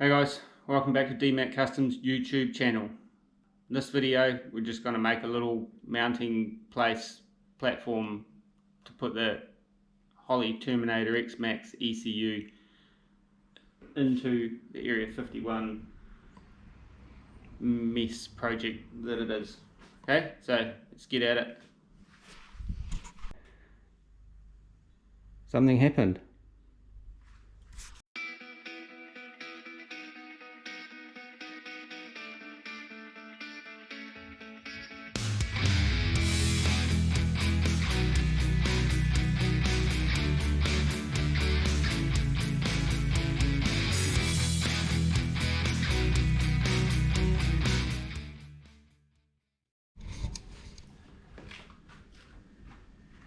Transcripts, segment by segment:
Hey guys, welcome back to DMAT Kustom's YouTube channel. In this video we're just going to make a little mounting place platform to put the Holley Terminator X Max ECU into the Area 51 mess project that it is. Okay, so let's get at it. Something happened.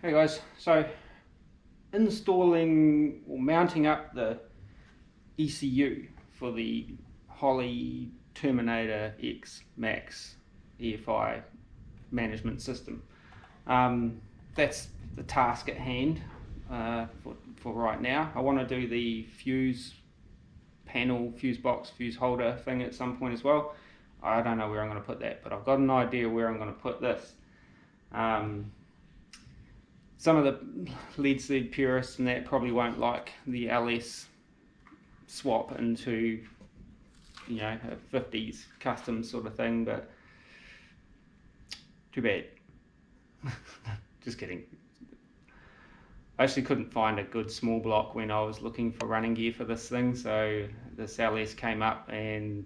Hey guys, so installing or mounting up the ECU for the Holley Terminator X Max EFI management system. That's the task at hand for right now. I want to do the fuse panel, fuse box, fuse holder thing at some point as well. I don't know where I'm going to put that, but I've got an idea where I'm going to put this. Some of the lead sled purists and that probably won't like the LS swap into, you know, a 50s custom sort of thing, but too bad. Just kidding. I actually couldn't find a good small block when I was looking for running gear for this thing, so this LS came up and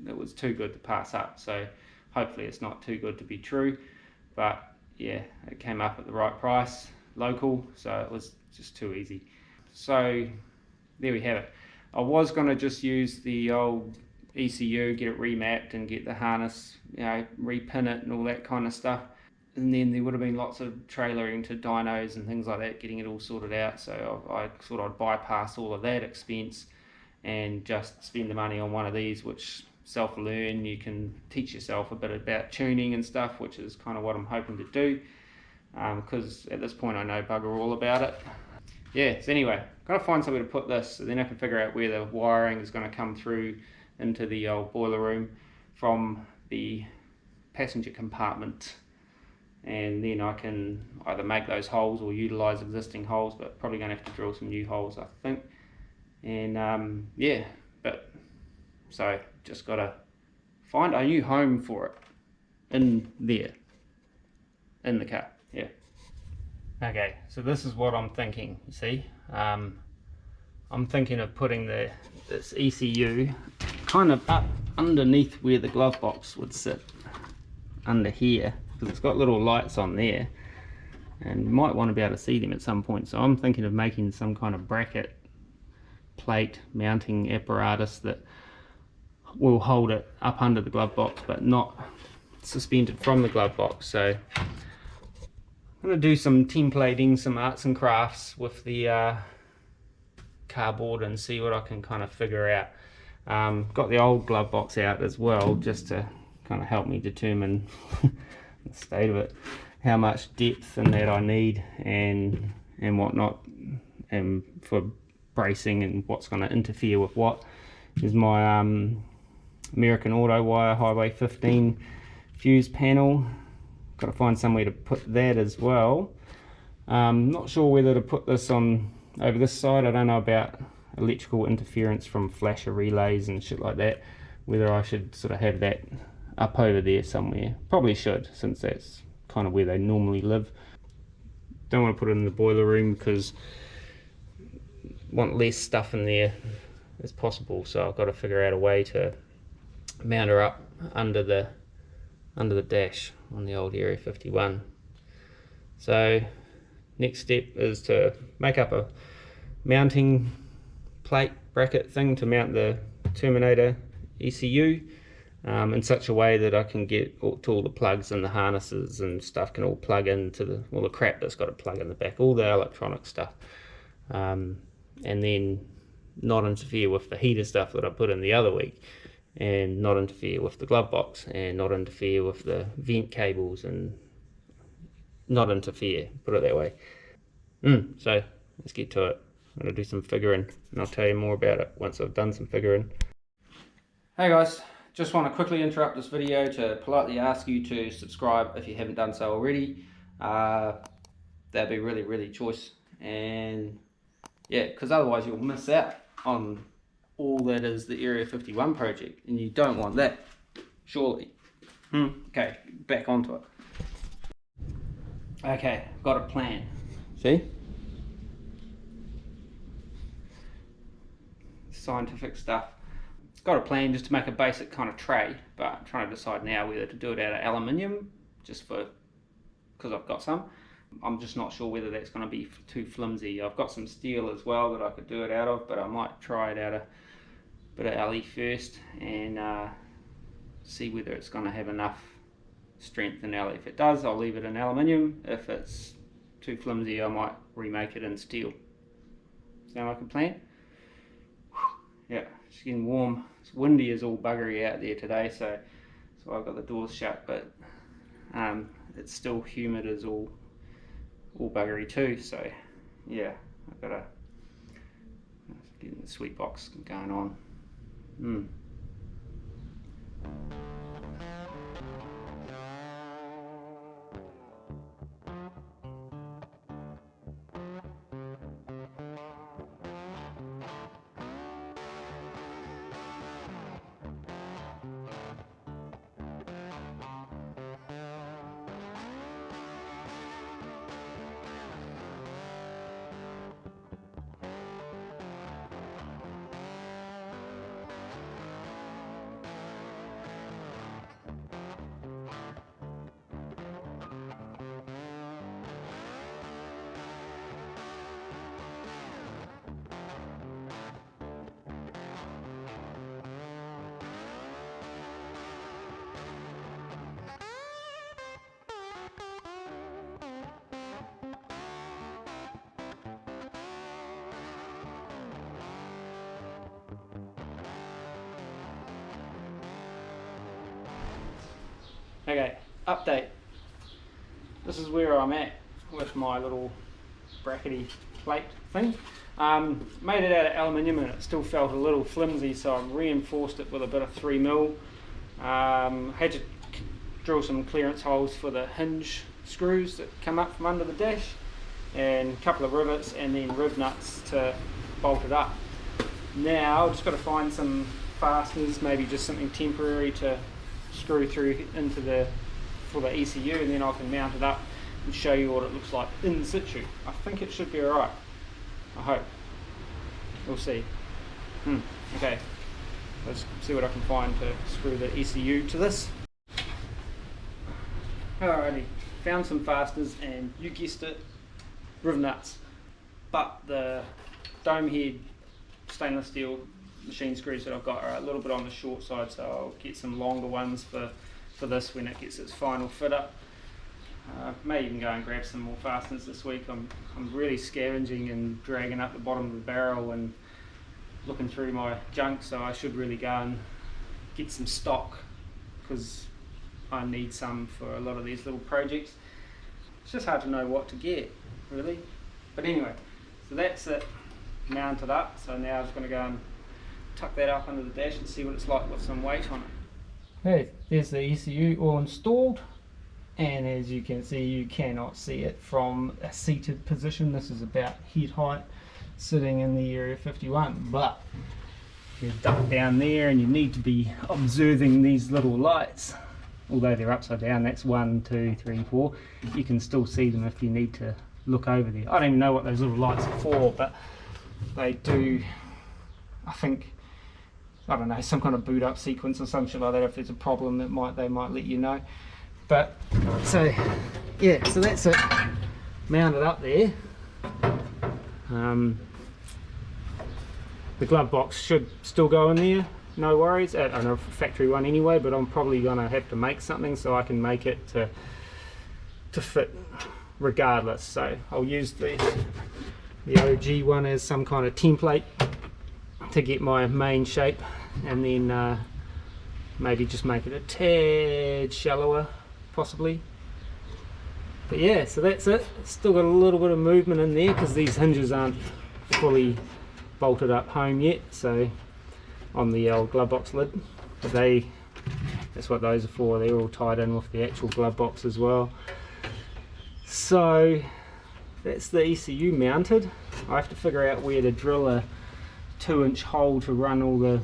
it was too good to pass up, so hopefully it's not too good to be true, but yeah, it came up at the right price, local, so it was just too easy. So there we have it. I was going to just use the old ECU, get it remapped and get the harness, you know, repin it and all that kind of stuff, and then there would have been lots of trailering to dynos and things like that, getting it all sorted out, so I thought I'd bypass all of that expense and just spend the money on one of these, which self-learn, you can teach yourself a bit about tuning and stuff, which is kind of what I'm hoping to do, because at this point I know bugger all about it. Yeah, so anyway, got to find somewhere to put this, so then I can figure out where the wiring is going to come through into the old boiler room from the passenger compartment, and then I can either make those holes or utilize existing holes, but probably going to have to drill some new holes, I think. And yeah, but so just got to find a new home for it in there, in the car. Yeah. Okay, so this is what I'm thinking, you see. I'm thinking of putting this ECU kind of up underneath where the glove box would sit, under here, because it's got little lights on there and you might want to be able to see them at some point. So I'm thinking of making some kind of bracket plate mounting apparatus that will hold it up under the glove box but not suspended from the glove box. So I'm going to do some templating, some arts and crafts with the cardboard and see what I can kind of figure out. Got the old glove box out as well, just to kind of help me determine the state of it, how much depth and that I need and whatnot, and for bracing and what's going to interfere with what. Is my American Auto Wire Highway 15 fuse panel. Got to find somewhere to put that as well. Not sure whether to put this on over this side. I don't know about electrical interference from flasher relays and shit like that, whether I should sort of have that up over there somewhere. Probably should, since that's kind of where they normally live. Don't want to put it in the boiler room because I want less stuff in there as possible, so I've got to figure out a way to mount her up under the dash on the old Area 51. So next step is to make up a mounting plate bracket thing to mount the Terminator ECU in such a way that I can get to all the plugs and the harnesses and stuff can all plug into all the crap that's got to plug in the back, all the electronic stuff, and then not interfere with the heater stuff that I put in the other week, and not interfere with the glove box, and not interfere with the vent cables, and not interfere, put it that way. So let's get to it. I'm going to do some figuring and I'll tell you more about it once I've done some figuring. Hey guys, just want to quickly interrupt this video to politely ask you to subscribe if you haven't done so already. That'd be really choice, and yeah, because otherwise you'll miss out on all that is the Area 51 project, and you don't want that, surely. Okay, back onto it. Okay, got a plan. See? Scientific stuff. Got a plan just to make a basic kind of tray, but I'm trying to decide now whether to do it out of aluminium, just because I've got some. I'm just not sure whether that's going to be too flimsy. I've got some steel as well that I could do it out of, but I might try it out a bit of LE first and see whether it's going to have enough strength in LE. If it does, I'll leave it in aluminium. If it's too flimsy, I might remake it in steel. Sound like a plan? Yeah, it's getting warm. It's windy as all buggery out there today, so I've got the doors shut, but it's still humid as all buggery too, so yeah, I've got to get the sweet box going on. Okay, update. This is where I'm at with my little brackety plate thing. Made it out of aluminium and it still felt a little flimsy, so I've reinforced it with a bit of 3mm. Had to drill some clearance holes for the hinge screws that come up from under the dash, and a couple of rivets and then rib nuts to bolt it up. Now I've just got to find some fasteners, maybe just something temporary to screw through into for the ECU, and then I can mount it up and show you what it looks like in situ. I think it should be alright. I hope. We'll see. Okay, let's see what I can find to screw the ECU to this. Alrighty, found some fasteners, and you guessed it, riv nuts. But the dome head stainless steel machine screws that I've got are a little bit on the short side, so I'll get some longer ones for this when it gets its final fit up. May even go and grab some more fasteners this week. I'm really scavenging and dragging up the bottom of the barrel and looking through my junk, so I should really go and get some stock, because I need some for a lot of these little projects. It's just hard to know what to get, really. But anyway, so that's it mounted up. So now I'm just going to go and tuck that up under the dash and see what it's like with some weight on it. Okay, there's the ECU all installed, and as you can see, you cannot see it from a seated position. This is about head height sitting in the Area 51, but if you're ducked down there and you need to be observing these little lights, although they're upside down, that's 1, 2, 3, 4, you can still see them if you need to look over there. I don't even know what those little lights are for, but they do, I think, I don't know, some kind of boot up sequence or something like that. If there's a problem, they might let you know. But so yeah, so that's it mounted up there. The glove box should still go in there, no worries. I know, factory one anyway, but I'm probably gonna have to make something so I can make it to fit regardless. So I'll use the OG one as some kind of template to get my main shape, and then maybe just make it a tad shallower possibly. But yeah, so that's it. Still got a little bit of movement in there because these hinges aren't fully bolted up home yet, so on the old glove box lid. but that's what those are for. They're all tied in with the actual glove box as well. So that's the ECU mounted. I have to figure out where to drill a 2-inch hole to run all the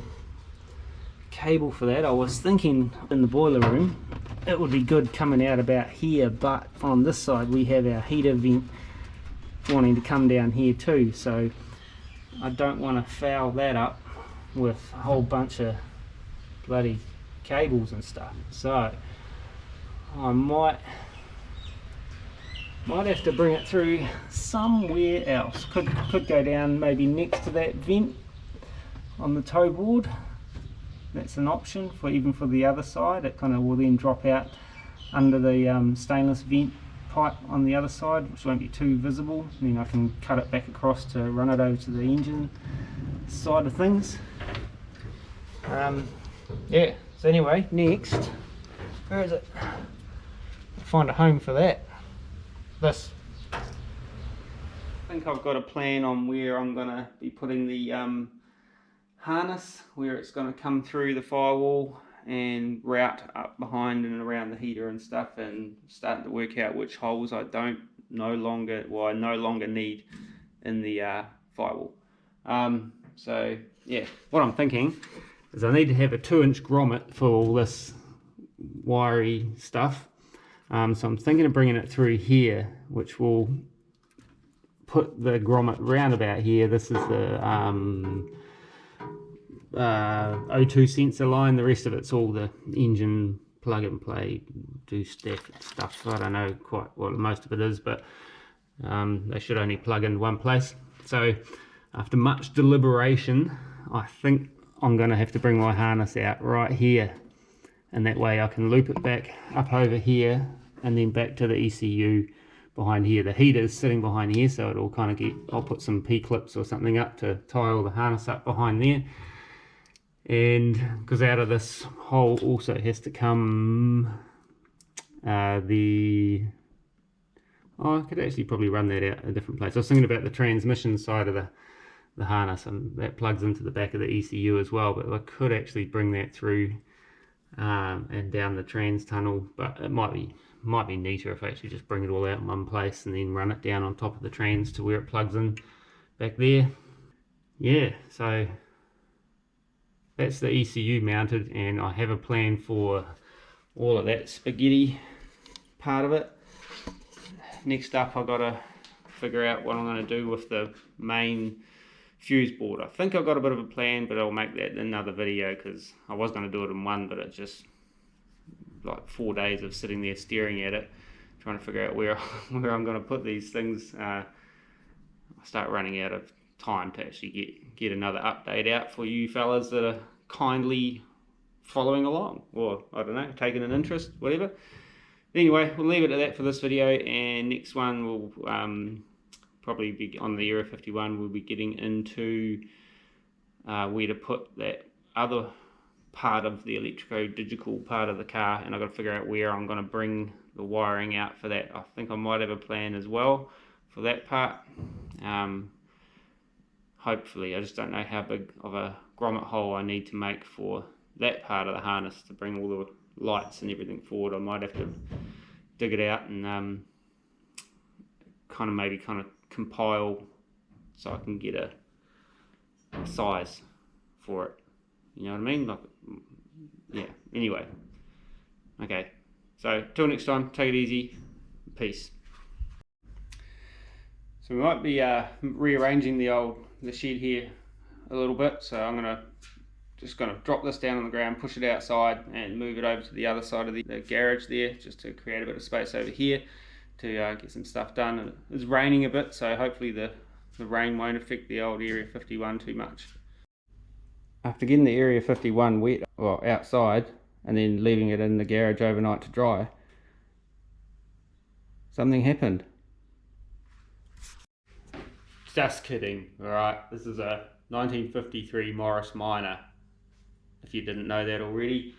cable for that. I was thinking in the boiler room it would be good coming out about here, but on this side we have our heater vent wanting to come down here too, so I don't want to foul that up with a whole bunch of bloody cables and stuff. So I might have to bring it through somewhere else. Could go down maybe next to that vent on the toe board. That's an option for even for the other side. It kind of will then drop out under the stainless vent pipe on the other side, which won't be too visible. Then I can cut it back across to run it over to the engine side of things. Yeah, so anyway, next, where is it? Find a home for that. This. I think I've got a plan on where I'm going to be putting the harness, where it's going to come through the firewall and route up behind and around the heater and stuff, and starting to work out which holes I no longer need in the firewall. So yeah, what I'm thinking is I need to have a 2-inch grommet for all this wiry stuff. So I'm thinking of bringing it through here, which will put the grommet round about here. This is the O2 sensor line. The rest of it's all the engine plug and play, do stuff. I don't know quite what most of it is, but they should only plug in one place. So after much deliberation, I think I'm going to have to bring my harness out right here, and that way I can loop it back up over here and then back to the ECU behind here. The heater's sitting behind here, so it'll kind of get, I'll put some P-clips or something up to tie all the harness up behind there. And because out of this hole also has to come I could actually probably run that out a different place. I was thinking about the transmission side of the harness, and that plugs into the back of the ECU as well, but I could actually bring that through and down the trans tunnel, but it might be neater if I actually just bring it all out in one place and then run it down on top of the trans to where it plugs in back there. Yeah, so that's the ECU mounted, and I have a plan for all of that spaghetti part of it. Next up, I've got to figure out what I'm going to do with the main fuse board. I think I've got a bit of a plan, but I'll make that in another video, because I was going to do it in one, but it's just like 4 days of sitting there staring at it, trying to figure out where I'm going to put these things. I start running out of time to actually get another update out for you fellas that are kindly following along, or I don't know, taking an interest, whatever. Anyway, we'll leave it at that for this video, and next one will probably be on the Area 51. We'll be getting into where to put that other part of the electrico-digital part of the car, and I've got to figure out where I'm going to bring the wiring out for that. I think I might have a plan as well for that part. Hopefully, I just don't know how big of a grommet hole I need to make for that part of the harness to bring all the lights and everything forward. I might have to dig it out and kind of compile so I can get a size for it. You know what I mean? Like, yeah. Anyway, okay. So till next time, take it easy. Peace. So we might be rearranging the shed here a little bit. So I'm just gonna drop this down on the ground, push it outside, and move it over to the other side of the garage there, just to create a bit of space over here to get some stuff done. And it's raining a bit, so hopefully the rain won't affect the old Area 51 too much. After getting the Area 51 wet, well, outside, and then leaving it in the garage overnight to dry, something happened. Just kidding. Alright, this is a 1953 Morris Minor, if you didn't know that already.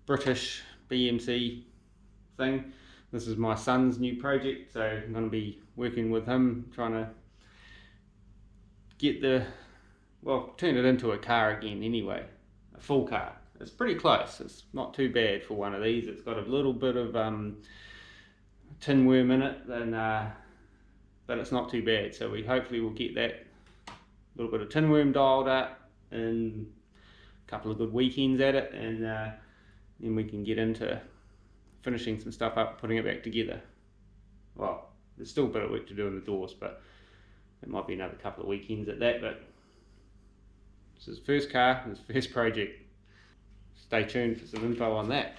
British BMC thing. This is my son's new project, so I'm going to be working with him, trying to get turn it into a car again anyway. A full car. it's pretty close. It's not too bad for one of these. It's got a little bit of tin worm in it, but it's not too bad. So we hopefully will get that little bit of tin worm dialed up in a couple of good weekends at it, and then we can get into finishing some stuff up, putting it back together. Well, there's still a bit of work to do in the doors, but it might be another couple of weekends at that. But this is the first car, this first project. Stay tuned for some info on that.